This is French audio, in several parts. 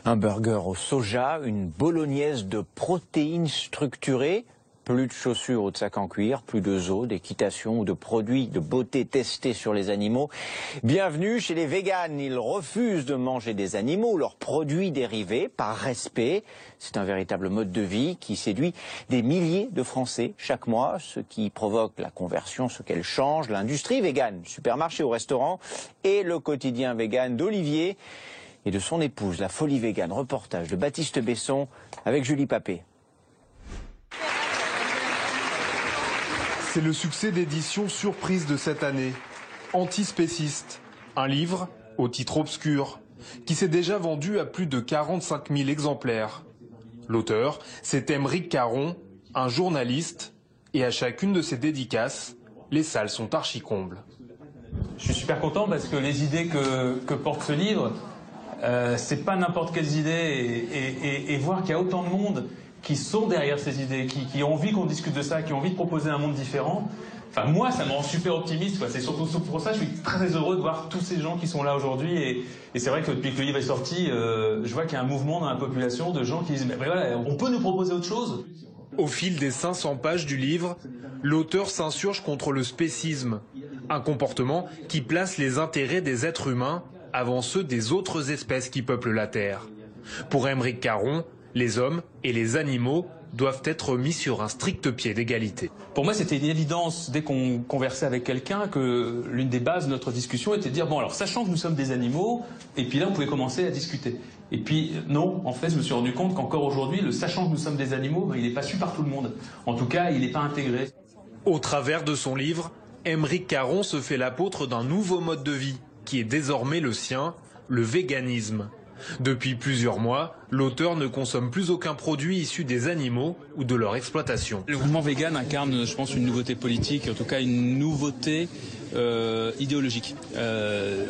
Un burger au soja, une bolognaise de protéines structurées, plus de chaussures ou de sacs en cuir, plus de zoos, d'équitation ou de produits de beauté testés sur les animaux. Bienvenue chez les véganes. Ils refusent de manger des animaux, leurs produits dérivés, par respect. C'est un véritable mode de vie qui séduit des milliers de Français chaque mois, ce qui provoque la conversion, ce qu'elle change, l'industrie végane, supermarché ou restaurant, et le quotidien végane d'Olivier et de son épouse, la folie végane. Reportage de Baptiste Besson avec Julie Papé. C'est le succès d'édition surprise de cette année. Antispéciste, un livre au titre obscur, qui s'est déjà vendu à plus de 45 000 exemplaires. L'auteur, c'est Aymeric Caron, un journaliste, et à chacune de ses dédicaces, les salles sont archi-combles. Je suis super content parce que les idées que porte ce livre, c'est pas n'importe quelles idées, et voir qu'il y a autant de monde qui sont derrière ces idées, qui ont envie qu'on discute de ça, qui ont envie de proposer un monde différent. Enfin, moi, ça me rend super optimiste, quoi. C'est surtout pour ça que je suis très heureux de voir tous ces gens qui sont là aujourd'hui. Et c'est vrai que depuis que le livre est sorti, je vois qu'il y a un mouvement dans la population de gens qui disent mais voilà, on peut nous proposer autre chose. Au fil des 500 pages du livre, l'auteur s'insurge contre le spécisme, un comportement qui place les intérêts des êtres humains avant ceux des autres espèces qui peuplent la Terre. Pour Aymeric Caron, les hommes et les animaux doivent être mis sur un strict pied d'égalité. Pour moi, c'était une évidence, dès qu'on conversait avec quelqu'un, que l'une des bases de notre discussion était de dire, bon alors, sachant que nous sommes des animaux, et puis là, on pouvait commencer à discuter. Et puis, non, en fait, je me suis rendu compte qu'encore aujourd'hui, le sachant que nous sommes des animaux, il n'est pas su par tout le monde. En tout cas, il n'est pas intégré. Au travers de son livre, Aymeric Caron se fait l'apôtre d'un nouveau mode de vie, qui est désormais le sien, le véganisme. Depuis plusieurs mois, l'auteur ne consomme plus aucun produit issu des animaux ou de leur exploitation. Le mouvement vegan incarne, je pense, une nouveauté politique, en tout cas une nouveauté idéologique.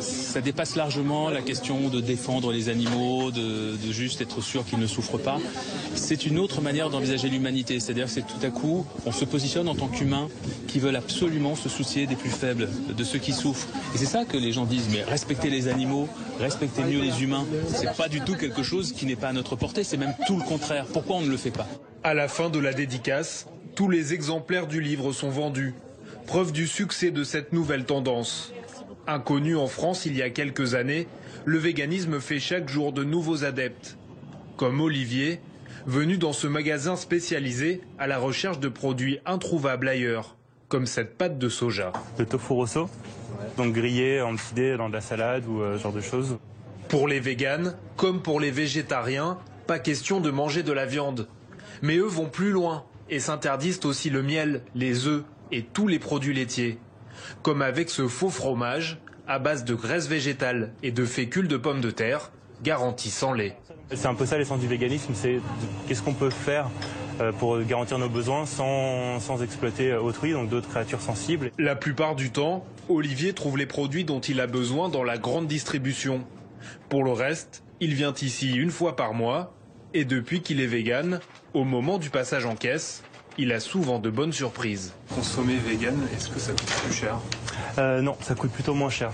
Ça dépasse largement la question de défendre les animaux, de juste être sûr qu'ils ne souffrent pas. C'est une autre manière d'envisager l'humanité, c'est-à-dire que c'est tout à coup, on se positionne en tant qu'humains qui veulent absolument se soucier des plus faibles, de ceux qui souffrent. Et c'est ça que les gens disent, mais respectez les animaux, respectez mieux les humains. C'est pas du tout quelque chose qui n'est pas à notre portée, c'est même tout le contraire. Pourquoi on ne le fait pas ? À la fin de la dédicace, tous les exemplaires du livre sont vendus. Preuve du succès de cette nouvelle tendance. Inconnu en France il y a quelques années, le véganisme fait chaque jour de nouveaux adeptes. Comme Olivier, venu dans ce magasin spécialisé à la recherche de produits introuvables ailleurs, comme cette pâte de soja. Le tofu rosso, donc grillé en petits dés dans de la salade ou ce genre de choses. Pour les véganes, comme pour les végétariens, pas question de manger de la viande. Mais eux vont plus loin et s'interdisent aussi le miel, les œufs et tous les produits laitiers. Comme avec ce faux fromage à base de graisse végétale et de fécule de pommes de terre, garanti sans lait. C'est un peu ça l'essence du véganisme, c'est qu'est-ce qu'on peut faire pour garantir nos besoins sans exploiter autrui, donc d'autres créatures sensibles. La plupart du temps, Olivier trouve les produits dont il a besoin dans la grande distribution. Pour le reste, il vient ici une fois par mois et depuis qu'il est vegan, au moment du passage en caisse, il a souvent de bonnes surprises. Consommer vegan, est-ce que ça coûte plus cher ? Non, ça coûte plutôt moins cher.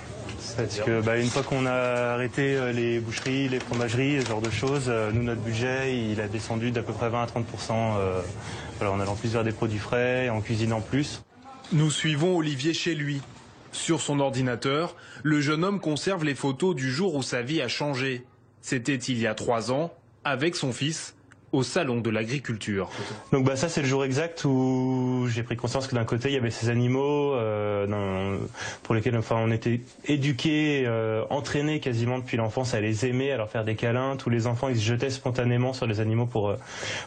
Parce que une fois qu'on a arrêté les boucheries, les fromageries, ce genre de choses, nous notre budget il a descendu d'à peu près 20 à 30%. En allant plus vers des produits frais et en cuisinant plus. Nous suivons Olivier chez lui. Sur son ordinateur, le jeune homme conserve les photos du jour où sa vie a changé. C'était il y a 3 ans, avec son fils, au salon de l'agriculture. Donc ça c'est le jour exact où j'ai pris conscience que d'un côté il y avait ces animaux pour lesquels on était éduqués, entraînés quasiment depuis l'enfance à les aimer, à leur faire des câlins. Tous les enfants ils se jetaient spontanément sur les animaux pour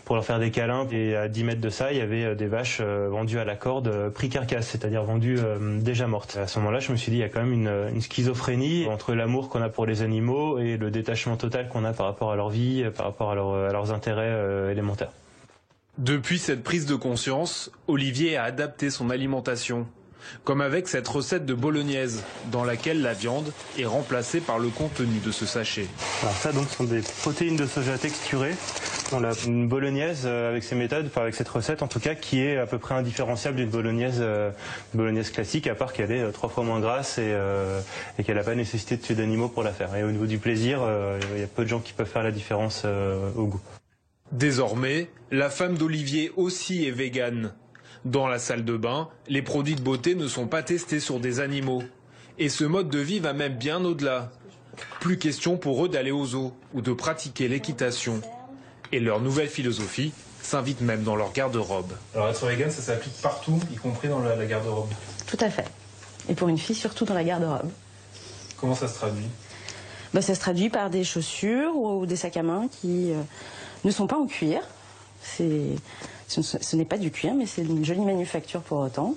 leur faire des câlins. Et à 10 mètres de ça il y avait des vaches vendues à la corde, prix carcasse, c'est-à-dire vendues déjà mortes. À ce moment-là je me suis dit il y a quand même une schizophrénie entre l'amour qu'on a pour les animaux et le détachement total qu'on a par rapport à leur vie, par rapport à leurs intérêts élémentaires. Depuis cette prise de conscience, Olivier a adapté son alimentation. Comme avec cette recette de bolognaise, dans laquelle la viande est remplacée par le contenu de ce sachet. Alors ça donc sont des protéines de soja texturées. On a une bolognaise avec ces méthodes, enfin avec cette recette en tout cas, qui est à peu près indifférenciable d'une bolognaise classique, à part qu'elle est 3 fois moins grasse et qu'elle n'a pas nécessité de tuer d'animaux pour la faire. Et au niveau du plaisir, il y a peu de gens qui peuvent faire la différence au goût. Désormais, la femme d'Olivier aussi est végane. Dans la salle de bain, les produits de beauté ne sont pas testés sur des animaux. Et ce mode de vie va même bien au-delà. Plus question pour eux d'aller au zoo ou de pratiquer l'équitation. Et leur nouvelle philosophie s'invite même dans leur garde-robe. Alors être vegan, ça s'applique partout, y compris dans la garde-robe. Tout à fait. Et pour une fille, surtout dans la garde-robe. Comment ça se traduit? Ça se traduit par des chaussures ou des sacs à main qui ne sont pas en cuir. Ce n'est pas du cuir, mais c'est une jolie manufacture pour autant.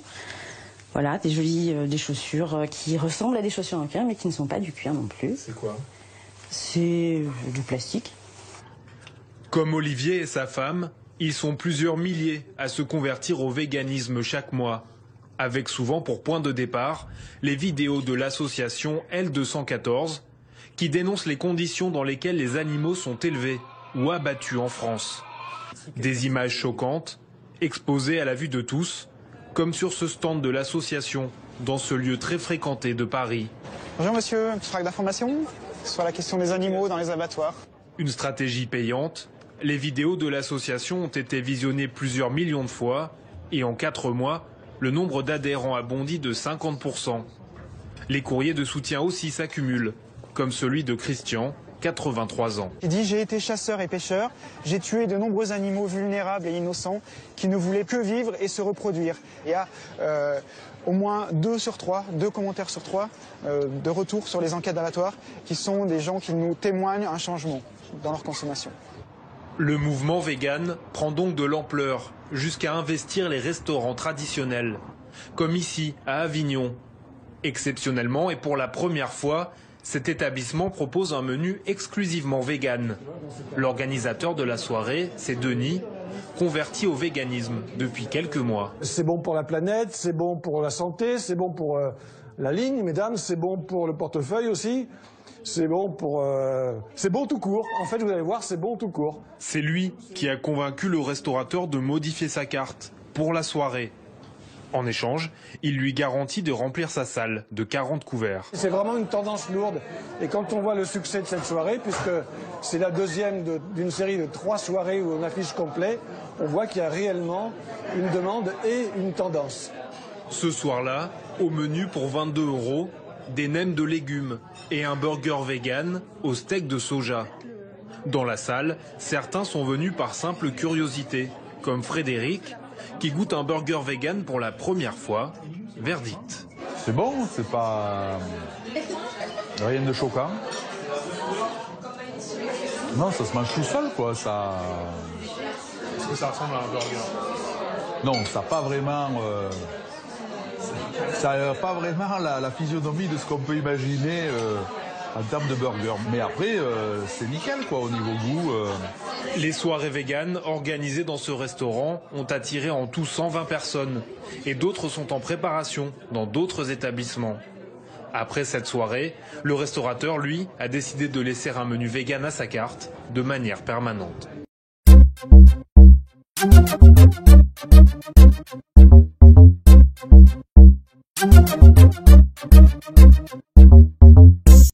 Voilà, des chaussures qui ressemblent à des chaussures en cuir, mais qui ne sont pas du cuir non plus. C'est quoi? C'est du plastique. Comme Olivier et sa femme, ils sont plusieurs milliers à se convertir au véganisme chaque mois, avec souvent pour point de départ les vidéos de l'association L214 qui dénonce les conditions dans lesquelles les animaux sont élevés ou abattus en France. Des images choquantes, exposées à la vue de tous, comme sur ce stand de l'association, dans ce lieu très fréquenté de Paris. Bonjour monsieur, un petit tract d'information sur la question des animaux dans les abattoirs. Une stratégie payante. Les vidéos de l'association ont été visionnées plusieurs millions de fois et en 4 mois, le nombre d'adhérents a bondi de 50%. Les courriers de soutien aussi s'accumulent, comme celui de Christian, 83 ans. Il dit « J'ai été chasseur et pêcheur, j'ai tué de nombreux animaux vulnérables et innocents qui ne voulaient que vivre et se reproduire. » Il y a au moins 2 commentaires sur 3 de retour sur les enquêtes d'abattoirs qui sont des gens qui nous témoignent un changement dans leur consommation. Le mouvement vegan prend donc de l'ampleur jusqu'à investir les restaurants traditionnels, comme ici à Avignon. Exceptionnellement et pour la première fois, cet établissement propose un menu exclusivement vegan. L'organisateur de la soirée, c'est Denis, converti au véganisme depuis quelques mois. C'est bon pour la planète, c'est bon pour la santé, c'est bon pour la ligne, mesdames, c'est bon pour le portefeuille aussi. C'est bon c'est bon tout court. En fait, vous allez voir, c'est bon tout court. C'est lui qui a convaincu le restaurateur de modifier sa carte pour la soirée. En échange, il lui garantit de remplir sa salle de 40 couverts. C'est vraiment une tendance lourde. Et quand on voit le succès de cette soirée, puisque c'est la deuxième d'une série de 3 soirées où on affiche complet, on voit qu'il y a réellement une demande et une tendance. Ce soir-là, au menu pour 22 €, des nems de légumes et un burger vegan au steak de soja. Dans la salle, certains sont venus par simple curiosité, comme Frédéric, qui goûte un burger vegan pour la première fois. Verdict. C'est bon, c'est pas rien de choquant. Non, ça se mange tout seul, quoi. Ça... Est-ce que ça ressemble à un burger? Non, ça n'a pas vraiment... Ça n'a pas vraiment la physionomie de ce qu'on peut imaginer en termes de burger. Mais après, c'est nickel, quoi, au niveau goût. Les soirées véganes organisées dans ce restaurant ont attiré en tout 120 personnes. Et d'autres sont en préparation dans d'autres établissements. Après cette soirée, le restaurateur, lui, a décidé de laisser un menu vegan à sa carte de manière permanente.